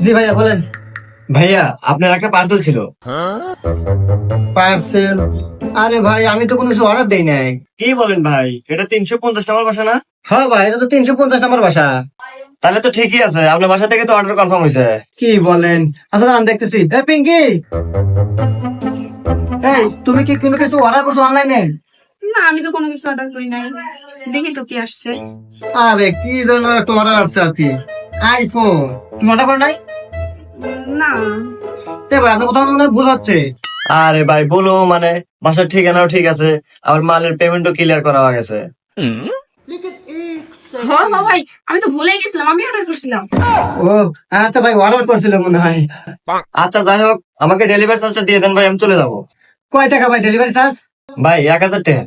জি ভাইয়া বলেন। ভাইয়া আপনার একটা পার্সেল ছিল। পার্সেল? আরে ভাই আমি তো কোনো কিছু অর্ডার দেই নাই। কি বলেন ভাই, এটা 350 নম্বর বাসা না? হ্যাঁ ভাই, এটা তো 350 নম্বর বাসা। তাহলে তো ঠিকই আছে, আপনার বাসা থেকে তো অর্ডার কনফার্ম হয়েছে। কি বলেন? আচ্ছা দাঁড়ান দেখতেছি। পিঙ্কি, এই তুমি কি কোনো কিছু অর্ডার করছো অনলাইনে? না, আমি তো কোনো কিছু অর্ডার করি নাই। দেখি তো কি আসছে। আরে কি যেন একটা অর্ডার আসছে আর কি, আইফোন। তুমি অর্ডার করো নাই? না। ভাই আপনার কোথাও মনে হয় ভুল হচ্ছে। আরে ভাই বলো মানে, বাসার ঠিকানাও ঠিক আছে, আবার মালের পেমেন্টও ক্লিয়ার করা হয়ে গেছে। হ্যাঁ হ্যাঁ ভাই, আমি তো ভুলে গেছিলাম, আমি অর্ডার করছিলাম। ও আচ্ছা ভাই, অর্ডার করছিল মনে হয়। আচ্ছা যাই হোক, আমাকে ডেলিভারি চার্জটা দিয়ে দেন ভাই, আমি চলে যাবো। কয় টাকা ভাই ডেলিভারি চার্জ? ভাই 1000 টাকা।